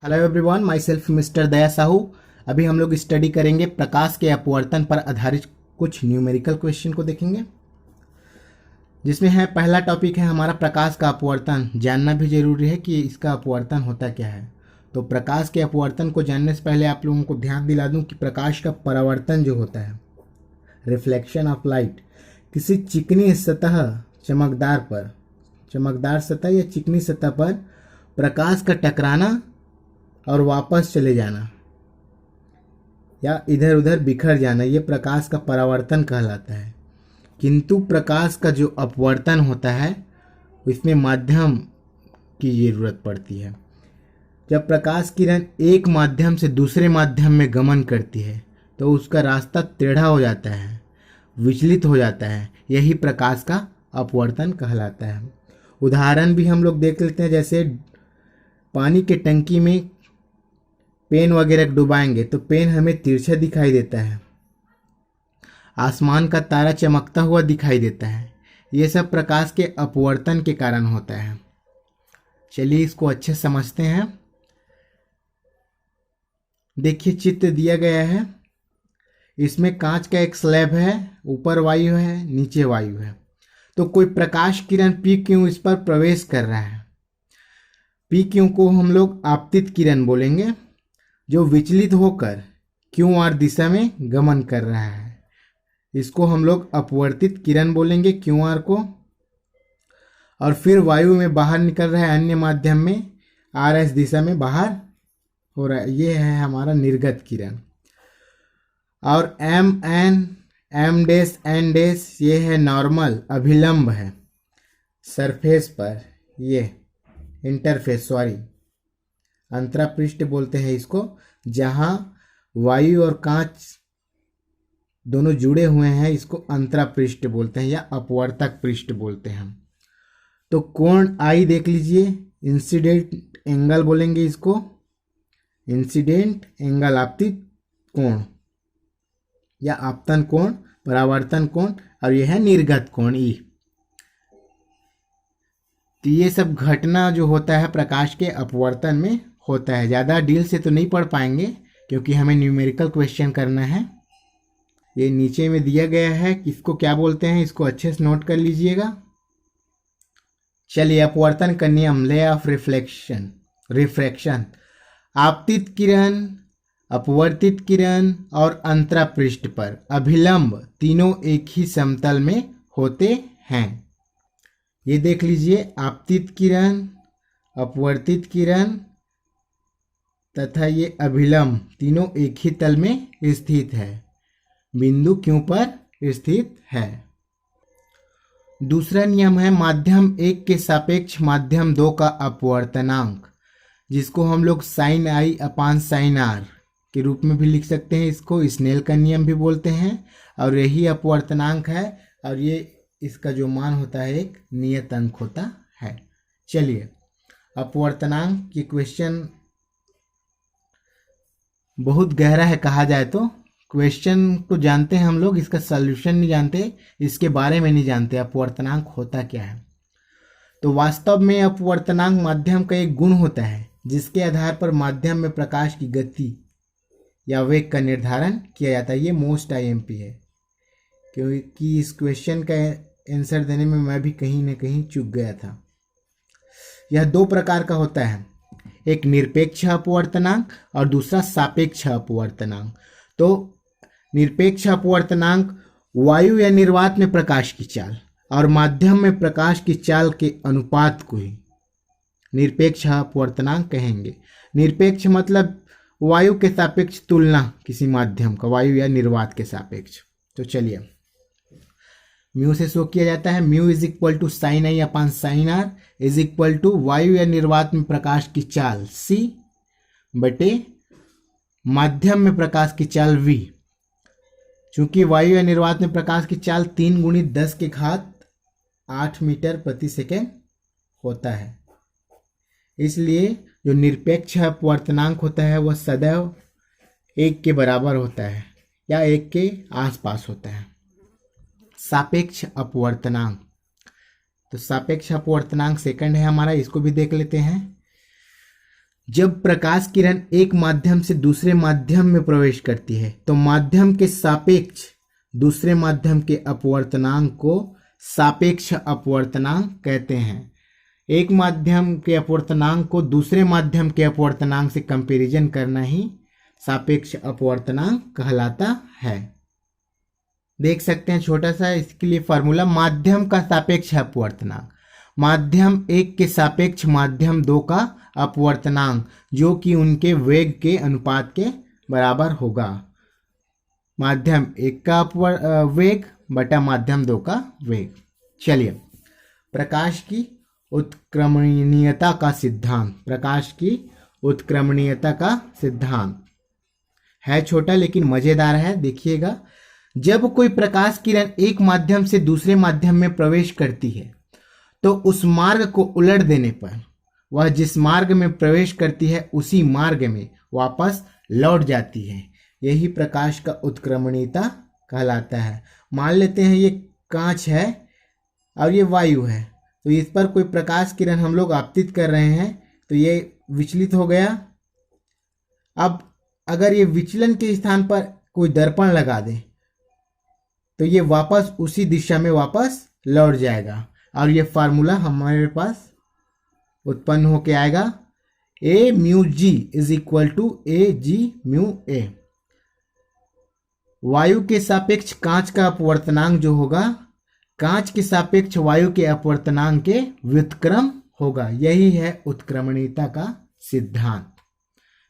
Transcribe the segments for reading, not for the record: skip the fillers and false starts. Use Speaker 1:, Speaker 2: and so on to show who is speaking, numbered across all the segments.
Speaker 1: Hello everyone, my self mister दया साहू। अभी हम लोग स्टडी करेंगे प्रकाश के अपवर्तन पर आधारित कुछ न्यूमेरिकल क्वेश्चन को देखेंगे, जिसमें है पहला टॉपिक है हमारा प्रकाश का अपवर्तन। जानना भी जरूरी है कि इसका अपवर्तन होता क्या है। तो प्रकाश के अपवर्तन को जानने से पहले आप लोगों को ध्यान दिला दूं कि प्रकाश का परावर्तन जो होता है, रिफ्लेक्शन ऑफ लाइट, किसी चिकनी सतह चमकदार सतह या चिकनी सतह पर प्रकाश का टकराना और वापस चले जाना या इधर उधर बिखर जाना, ये प्रकाश का परावर्तन कहलाता है। किंतु प्रकाश का जो अपवर्तन होता है इसमें माध्यम की ज़रूरत पड़ती है। जब प्रकाश किरण एक माध्यम से दूसरे माध्यम में गमन करती है तो उसका रास्ता टेढ़ा हो जाता है, विचलित हो जाता है। यही प्रकाश का अपवर्तन कहलाता है। उदाहरण भी हम लोग देख लेते हैं, जैसे पानी के टंकी में पेन वगैरह डुबाएंगे तो पेन हमें तिरछा दिखाई देता है, आसमान का तारा चमकता हुआ दिखाई देता है। ये सब प्रकाश के अपवर्तन के कारण होता है। चलिए इसको अच्छे से समझते हैं। देखिए चित्र दिया गया है, इसमें कांच का एक स्लैब है, ऊपर वायु है, नीचे वायु है। तो कोई प्रकाश किरण पी क्यू इस पर प्रवेश कर रहा है। पी क्यू को हम लोग आपतित किरण बोलेंगे, जो विचलित होकर क्यू आर दिशा में गमन कर रहा है। इसको हम लोग अपवर्तित किरण बोलेंगे, क्यू आर को। और फिर वायु में बाहर निकल रहा है अन्य माध्यम में, आर एस दिशा में बाहर हो रहा है। ये है हमारा निर्गत किरण। और M N M dash N dash ये है नॉर्मल, अभिलंब है सरफेस पर, ये इंटरफेस अंतरापृष्ठ बोलते हैं इसको, जहां वायु और कांच दोनों जुड़े हुए हैं। इसको अंतरापृष्ठ बोलते हैं या अपवर्तक पृष्ठ बोलते हैं। तो कोण आई देख लीजिए, इंसिडेंट एंगल बोलेंगे इसको, इंसिडेंट एंगल आपतित कोण या आपतन कोण, परावर्तन कोण। और यह है निर्गत कोण ई। तो ये सब घटना जो होता है प्रकाश के अपवर्तन में होता है। ज़्यादा डील से तो नहीं पढ़ पाएंगे क्योंकि हमें न्यूमेरिकल क्वेश्चन करना है। ये नीचे में दिया गया है, किसको क्या बोलते हैं इसको अच्छे से नोट कर लीजिएगा। चलिए अपवर्तन का नियम, ले ऑफ रिफ्रैक्शन। आपतित किरण, अपवर्तित किरण और अंतरापृष्ठ पर अभिलंब तीनों एक ही समतल में होते हैं। ये देख लीजिए, आपतित किरण, अपवर्तित किरण तथा ये अभिलंब तीनों एक ही तल में स्थित है, बिंदु क्यों पर स्थित है। दूसरा नियम है माध्यम 1 के सापेक्ष माध्यम 2 का अपवर्तनांक, जिसको हम लोग sine I upon sine R के रूप में भी लिख सकते हैं। इसको स्नेल का नियम भी बोलते हैं और यही अपवर्तनांक है। और ये इसका जो मान होता है एक नियत अंक होता है। चलिए अपवर्तनांक की क्वेश्चन बहुत गहरा है कहा जाए तो। क्वेश्चन को जानते हैं हम लोग, इसका सॉल्यूशन नहीं जानते, इसके बारे में नहीं जानते अपवर्तनांक होता क्या है। तो वास्तव में अपवर्तनांक माध्यम का एक गुण होता है जिसके आधार पर माध्यम में प्रकाश की गति या वेग का निर्धारण किया जाता है। ये मोस्ट आईएमपी है क्योंकि इस क्वेश्चन का आंसर देने में मैं भी कहीं ना कहीं चूक गया था। यह दो प्रकार का होता है, एक निरपेक्ष अपवर्तनांक और दूसरा सापेक्ष अपवर्तनांक। तो निरपेक्ष अपवर्तनांक वायु या निर्वात में प्रकाश की चाल और माध्यम में प्रकाश की चाल के अनुपात को ही निरपेक्ष अपवर्तनांक कहेंगे। निरपेक्ष मतलब वायु के सापेक्ष तुलना किसी माध्यम का, वायु या निर्वात के सापेक्ष। तो चलिए म्यू से शो किया जाता है, mu is equal to sine I upon sine R is equal to वायु या निर्वात में प्रकाश की चाल सी बटे माध्यम में प्रकाश की चाल v। चूंकि वायु या निर्वात में प्रकाश की चाल 3 × 10⁸ मीटर प्रति सेकेंड होता है, इसलिए जो निरपेक्ष अपवर्तनांक होता है वह सदैव 1 के बराबर होता है या 1 के आसपास होता है। सापेक्ष अपवर्तनांक, तो सापेक्ष अपवर्तनांक सेकंड है हमारा, इसको भी देख लेते हैं। जब प्रकाश किरण एक माध्यम से दूसरे माध्यम में प्रवेश करती है तो माध्यम के सापेक्ष दूसरे माध्यम के अपवर्तनांक को सापेक्ष अपवर्तनांक कहते हैं। एक माध्यम के अपवर्तनांक को दूसरे माध्यम के अपवर्तनांक से कंपैरिजन करना ही सापेक्ष अपवर्तनांक कहलाता है। देख सकते हैं छोटा सा इसके लिए फार्मूला, माध्यम का सापेक्ष अपवर्तनांक, माध्यम एक के सापेक्ष माध्यम दो का अपवर्तनांक जो कि उनके वेग के अनुपात के बराबर होगा। माध्यम एक का वेग बटा माध्यम दो का वेग। चलिए, प्रकाश की उत्क्रमणीयता का सिद्धांत, प्रकाश की उत्क्रमणीयता का सिद्धांत है छोटा लेकिन मजेदार है, देखिएगा। जब कोई प्रकाश किरण एक माध्यम से दूसरे माध्यम में प्रवेश करती है तो उस मार्ग को उलट देने पर वह जिस मार्ग में प्रवेश करती है उसी मार्ग में वापस लौट जाती है। यही प्रकाश का उत्क्रमणीयता कहलाता है। मान लेते हैं ये कांच है और ये वायु है, तो इस पर कोई प्रकाश किरण हम लोग आपतित कर रहे हैं तो ये विचलित हो गया। अब अगर ये विचलन के स्थान पर कोई दर्पण लगा दे तो ये वापस उसी दिशा में वापस लौट जाएगा और ये फार्मूला हमारे पास उत्पन्न होके आएगा, a mu g is equal to a g mu a. वायु के सापेक्ष कांच का अपवर्तनांक जो होगा कांच के सापेक्ष वायु के अपवर्तनांक के व्युत्क्रम होगा। यही है उत्क्रमणीयता का सिद्धांत।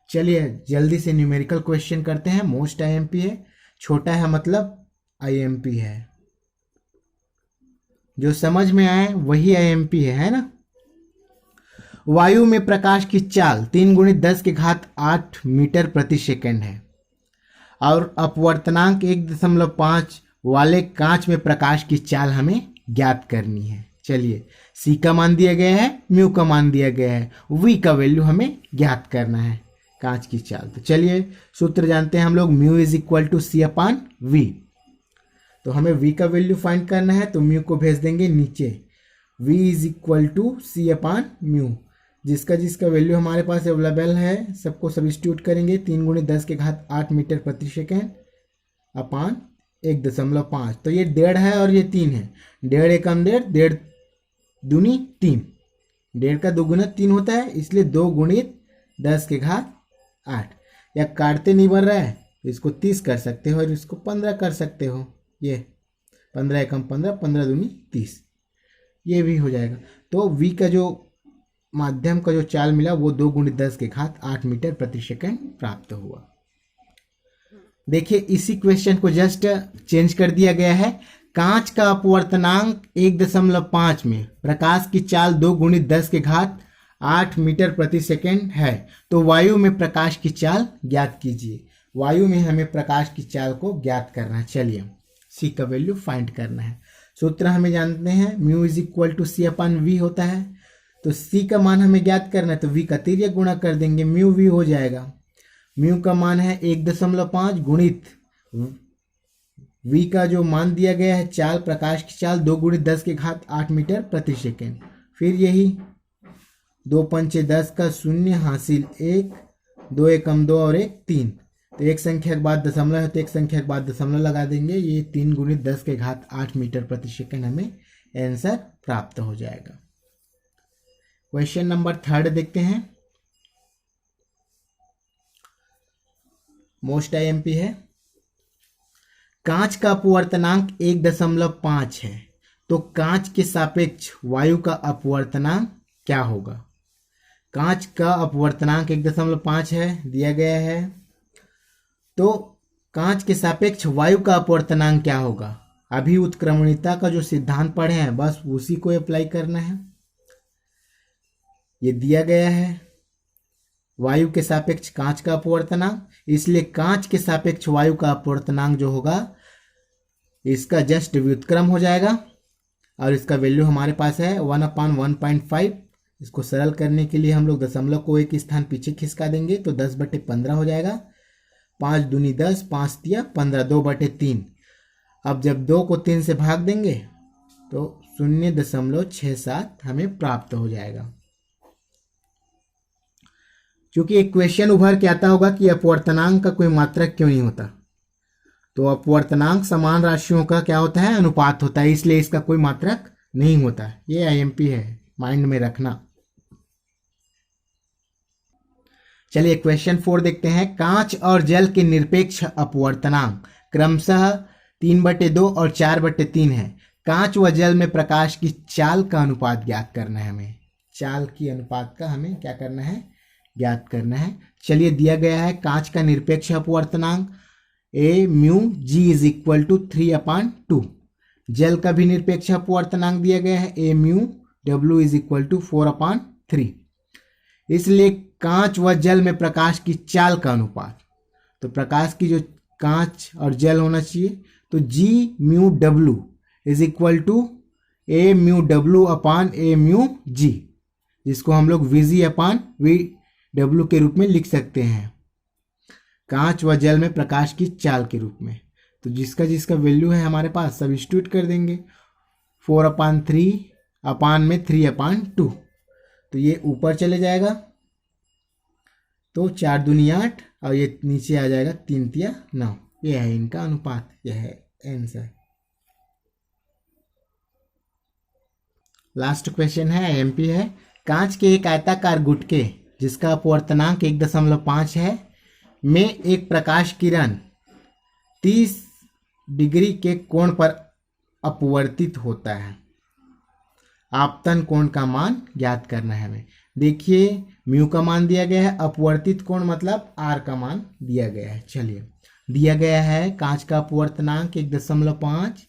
Speaker 1: चलिए जल्दी से न्यूमेरिकल क्वेश्चन करते हैं। मोस्ट आईएमपी है, छोटा है मतलब आईएमपी है, जो समझ में आए वही आईएमपी है ना। वायु में प्रकाश की चाल 3 × 10⁸ मीटर प्रति सेकंड है और अपवर्तनांक 1.5 वाले कांच में प्रकाश की चाल हमें ज्ञात करनी है। चलिए, सी का मान दिया गया है, म्यू का मान दिया गया है, वी का वैल्यू हमें ज्ञात करना है कांच की चाल। तो चलिए सूत्र जानते हैं हम लोग, mu is equal to C upon V. तो हमें वी का वैल्यू फाइंड करना है तो म्यू को भेज देंगे नीचे, V is equal to C upon mu. जिसका वैल्यू हमारे पास अवेलेबल है सबको सब्स्टिट्यूट करेंगे। 3 × 10⁸ मीटर प्रति सेकेंड अपान 1.5। तो ये 1.5 है और ये 3 है। 1.5 एकम 1.5, 1.5 दूनी 3, 1.5 का 2 गुना 3 होता है, इसलिए 2 × 10⁸ या काटते नहीं बन रहा है इसको 30 कर सकते हो और इसको 15 कर सकते हो। ये 15 एकम 15, 15 दूनी 30, ये भी हो जाएगा। तो v का जो माध्यम का जो चाल मिला वो 2 × 10⁸ मीटर प्रति सेकंड प्राप्त हुआ। देखिए इसी क्वेश्चन को जस्ट चेंज कर दिया गया है। कांच का अपवर्तनांक 1.5 में प्रकाश की चाल 2 × 10⁸ मीटर प्रति सेकंड है, तो वायु में प्रकाश की चाल ज्ञात कीजिए। वायु में हमें प्रकाश की चाल को ज्ञात करना है। चलिए सी का वैल्यू फाइंड करना है। सूत्र हमें जानते हैं, mu is equal to C upon V होता है। तो सी का मान हमें ज्ञात करना है तो वी का तिर्यक गुणा कर देंगे, म्यू वी हो जाएगा। म्यू का मान है 1.5 गुणित वी का जो मान दिया गया है चाल, प्रकाश की चाल 2 × 10⁸ मीटर प्रति सेकेंड। फिर यही 2 पंचे 10 का 0 हासिल 1, 2 एकम 2 और 1 3। तो एक संख्या के बाद दशमलव है तो एक संख्या के बाद दशमलव लगा देंगे। ये 3 × 10⁸ मीटर प्रति सेकेंड हमें आंसर प्राप्त हो जाएगा। क्वेश्चन नंबर 3 देखते हैं। मोस्ट आईएमपी है। कांच का अपवर्तनांक 1.5 है तो कांच के सापेक्ष वायु का अपवर्तनांक क्या होगा। कांच का अपवर्तनांक 1.5 है दिया गया है, तो कांच के सापेक्ष वायु का अपवर्तनांक क्या होगा। अभी उत्क्रमणीयता का जो सिद्धांत पढ़े हैं बस उसी को अप्लाई करना है। ये दिया गया है वायु के सापेक्ष कांच का अपवर्तनांक, इसलिए कांच के सापेक्ष वायु का अपवर्तनांक जो होगा इसका जस्ट व्युत्क्रम हो जाएगा और इसका वैल्यू हमारे पास है 1/1.5। इसको सरल करने के लिए हम लोग दशमलव को एक स्थान पीछे खिसका देंगे तो 10/15 हो जाएगा। 5 दूनी 10, 5 तिया 15, 2/3। अब जब 2 को 3 से भाग देंगे तो 0.67 हमें प्राप्त हो जाएगा। क्योंकि एक क्वेश्चन उभर के आता होगा कि अपवर्तनांक का कोई मात्रक क्यों नहीं होता, तो अपवर्तनांक समान राशियों का क्या होता है, अनुपात होता है, इसलिए इसका कोई मात्रक नहीं होता है। ये आईएमपी है, माइंड में रखना। चलिए क्वेश्चन 4 देखते हैं। कांच और जल के निरपेक्ष अपवर्तनांक क्रमशः 3/2 और 4/3 है। कांच व जल में प्रकाश की चाल का अनुपात ज्ञात करना है। हमें चाल की अनुपात का हमें क्या करना है, ज्ञात करना है। चलिए दिया गया है कांच का निरपेक्ष अपवर्तनांक a mu g is equal to 3/2। जल का भी निरपेक्ष अपवर्तनांक दिया गया है a mu W is equal to 4/3। इसलिए कांच व जल में प्रकाश की चाल का अनुपात, तो प्रकाश की जो कांच और जल होना चाहिए, तो g mu W is equal to a mu W upon a mu g, जिसको हम लोग V g upon V W के रूप में लिख सकते हैं, कांच व जल में प्रकाश की चाल के रूप में। तो जिसका जिसका वैल्यू है हमारे पास सब्स्टिट्यूट कर देंगे। 4/3 अपान में 3/2, तो ये ऊपर चले जाएगा, तो 4 दूनी 8 और ये नीचे आ जाएगा 3 तिया 9। ये है इनका अनुपात, यह है आंसर। लास्ट क्वेश्चन है, एमपी है। कांच के एक आयताकार गुटके जिसका अपवर्तनांक 1.5 है में एक प्रकाश किरण 30 डिग्री के कोण पर अपवर्तित होता है। आपतन कोण का मान ज्ञात करना है हमें। देखिए म्यू का मान दिया गया है, अपवर्तित कोण मतलब आर का मान दिया गया है। चलिए दिया गया है कांच का अपवर्तनांक 1.5,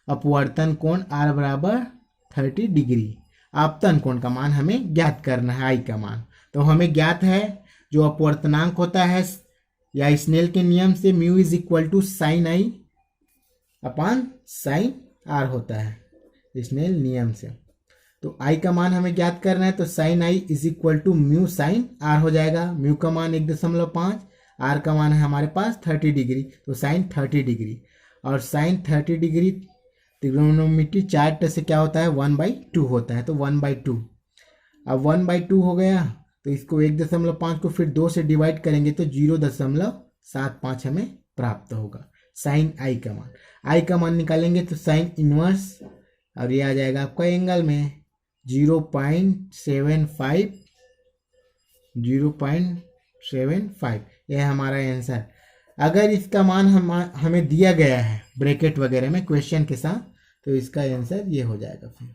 Speaker 1: अपवर्तन कोण आर बराबर 30 डिग्री। आपतन कोण का मान हमें ज्ञात करना है, आई का मान। तो हमें ज्ञात है जो अपवर्तनांक होता है या स्नेल के नियम से mu is equal to sine I upon sine R होता है, स्नेल नियम से। तो आई का मान हमें ज्ञात करना है, तो sine I is equal to mu sine R हो जाएगा। म्यू का मान 1.5, आर का मान है हमारे पास 30 डिग्री, तो साइन 30 डिग्री। और साइन 30 डिग्री त्रिकोणमिति चार्ट से क्या होता है, 1/2 होता है, तो 1/2। अब 1/2 हो गया, तो इसको 1.5 को फिर 2 से डिवाइड करेंगे तो 0.75 हमें प्राप्त होगा साइन आई का मान। आई का मान निकालेंगे तो साइन इनवर्स, और ये आ जाएगा आपका एंगल में 0.75। यह है हमारा आंसर। अगर इसका मान हमें दिया गया है ब्रैकेट वगैरह में क्वेश्चन के साथ, तो इसका आंसर ये हो जाएगा। फिर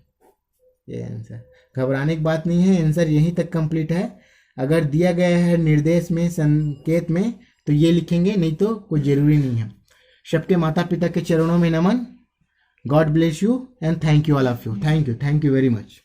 Speaker 1: ये आंसर, घबराने की बात नहीं है, आंसर यहीं तक कंप्लीट है। अगर दिया गया है निर्देश में, संकेत में, तो ये लिखेंगे, नहीं तो कोई ज़रूरी नहीं है। सबके माता पिता के चरणों में नमन। God bless you and thank you all of you. Thank you very much.